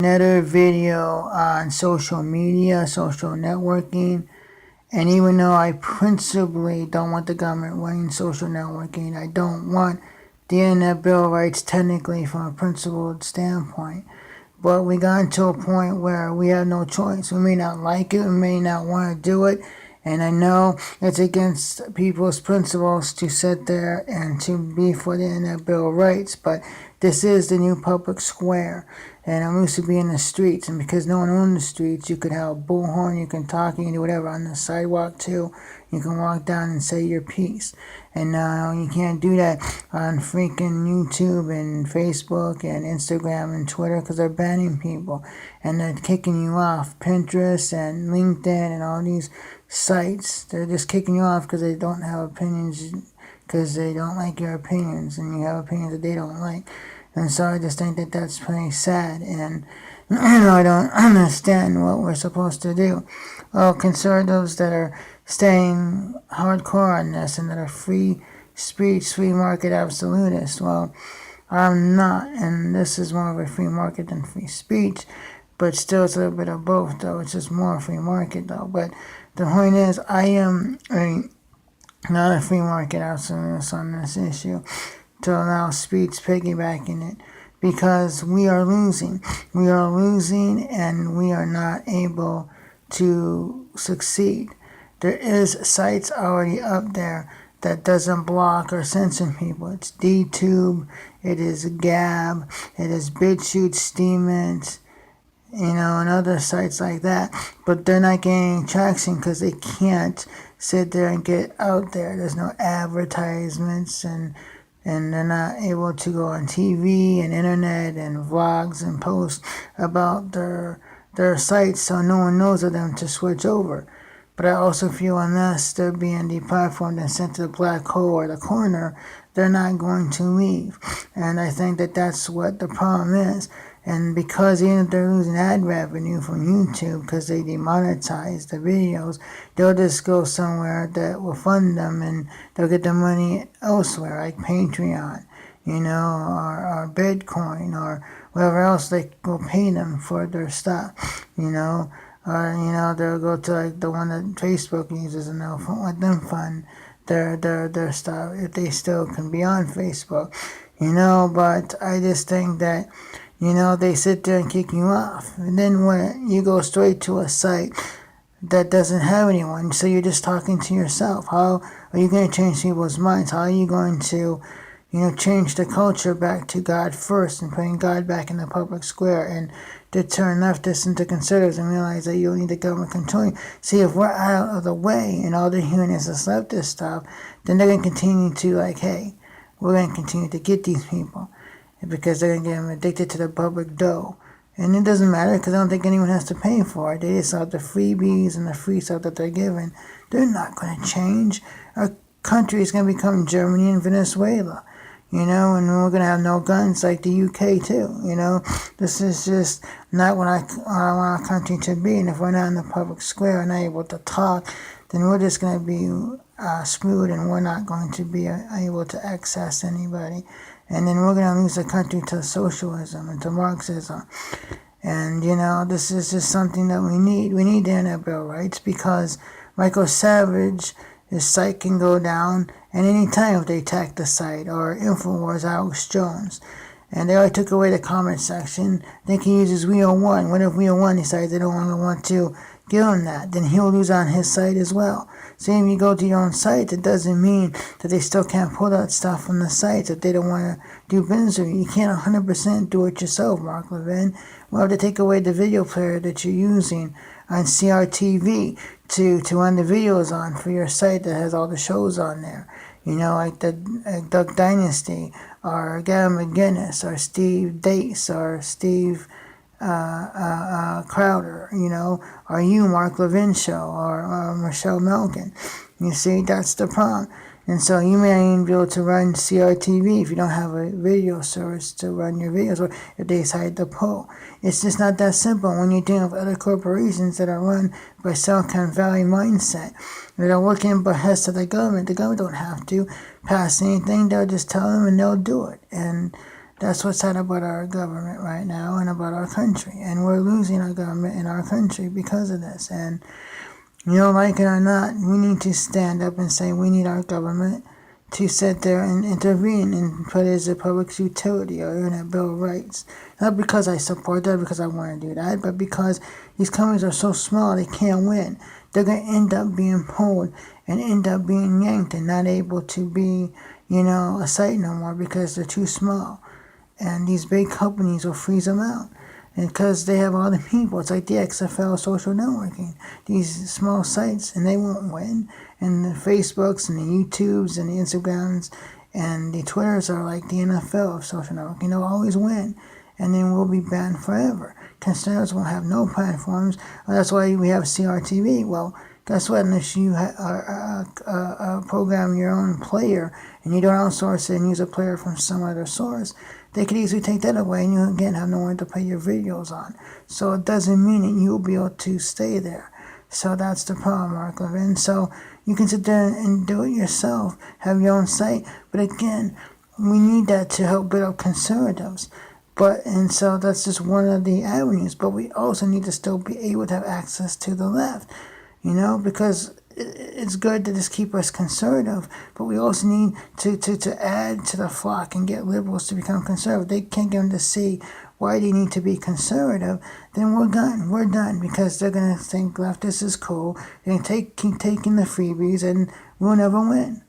Another video on social media, social networking, and even though I principally don't want the government running social networking, I don't want the Internet Bill of Rights technically from a principled standpoint. But we got to a point where we have no choice. We may not like it, we may not want to do it, and I know it's against people's principles to sit there and to be for the Internet Bill of Rights, but this is the new public square. And I'm used to being in the streets, and because no one owned the streets, you could have a bullhorn, you can talk, you can do whatever on the sidewalk too. You can walk down and say your piece. And you can't do that on freaking YouTube and Facebook and Instagram and Twitter because they're banning people and they're kicking you off. Pinterest and LinkedIn and all these sites, they're just kicking you off because they don't have opinions, because they don't like your opinions, and you have opinions that they don't like. And so I just think that that's pretty sad, and I don't understand what we're supposed to do. Well, conservatives that are staying hardcore on this and that are free speech, free market absolutists, well, I'm not, and this is more of a free market than free speech, but still it's a little bit of both, though. It's just more free market, though. But the point is, I am not a free market absolutist on this issue, to allow speech piggybacking it, because we are losing. We are losing, and we are not able to succeed. There is sites already up there that doesn't block or censor people. It's DTube, it is Gab, it is BitChute, Steemit, and other sites like that. But they're not getting traction because they can't sit there and get out there. There's no advertisements, and they're not able to go on TV and internet and vlogs and post about their sites, so no one knows of them to switch over. But I also feel unless they're being deplatformed and sent to the black hole or the corner, they're not going to leave. And I think that that's what the problem is. And because even if they're losing ad revenue from YouTube because they demonetize the videos, they'll just go somewhere that will fund them, and they'll get the money elsewhere, like Patreon, or Bitcoin, or whatever else they will pay them for their stuff, or they'll go to like the one that Facebook uses, and they'll let them fund their stuff if they still can be on Facebook, But I just think that they sit there and kick you off. And then when you go straight to a site that doesn't have anyone, so you're just talking to yourself. How are you going to change people's minds? How are you going to, change the culture back to God first and putting God back in the public square, and to turn leftists into conservatives and realize that you don't need the government controlling? See, if we're out of the way and all they're hearing is this leftist stuff, then they're going to continue to hey, we're going to continue to get these people, because they're going to get them addicted to the public dough. And it doesn't matter, because I don't think anyone has to pay for it. They just have the freebies and the free stuff that they're given. They're not going to change. Our country is going to become Germany and Venezuela, and we're going to have no guns like the UK too, This is just not what I want our country to be. And if we're not in the public square and not able to talk, then we're just going to be screwed, and we're not going to be able to access anybody. And then we're going to lose the country to socialism and to Marxism. And, this is just something that we need. We need the Internet Bill of Rights, because Michael Savage, his site can go down at any time if they attack the site, or InfoWars, Alex Jones. And they already took away the comment section. They can use his WeO1. What if WeO1 decides they don't longer want to give him that? Then he'll lose on his site as well. Same, you go to your own site, it doesn't mean that they still can't pull that stuff from the sites if they don't want to do business with you. You can't 100% do it yourself, Mark Levin. We'll have to take away the video player that you're using on CRTV to run the videos on for your site that has all the shows on there. Like the Duck Dynasty, or Gavin McGinnis, or Steve Dace, or Steve Crowder, or you, Mark Levin Show, or Michelle Melkin. You see, that's the problem. And so you may not even be able to run CRTV if you don't have a video service to run your videos, or if they decide to pull. It's just not that simple when you're dealing with other corporations that are run by Silicon Valley mindset, that are working in behest of the government. The government don't have to pass anything. They'll just tell them and they'll do it. And That's what's sad about our government right now and about our country. And we're losing our government and our country because of this. And, like it or not, we need to stand up and say we need our government to sit there and intervene and put it as a public utility or in a Bill of Rights. Not because I support that, because I want to do that, but because these companies are so small they can't win. They're going to end up being pulled and end up being yanked and not able to be, a site no more because they're too small. And these big companies will freeze them out. And because they have all the people, it's like the XFL social networking. These small sites, and they won't win. And the Facebooks and the YouTubes and the Instagrams and the Twitters are like the NFL of social networking. They'll always win. And then we'll be banned forever. Conservatives won't have no platforms. Well, that's why we have CRTV. Well, guess what? Unless you program your own player and you don't outsource it and use a player from some other source, they could easily take that away and you again have nowhere to put your videos on. So it doesn't mean that you'll be able to stay there. So that's the problem, Mark Levin. So you can sit there and do it yourself, have your own site. But again, we need that to help build up conservatives. And so that's just one of the avenues. But we also need to still be able to have access to the left, because it's good to just keep us conservative, but we also need to add to the flock and get liberals to become conservative. They can't get them to see why they need to be conservative. Then we're done because they're going to think leftists is cool. They're going to keep taking the freebies and we'll never win.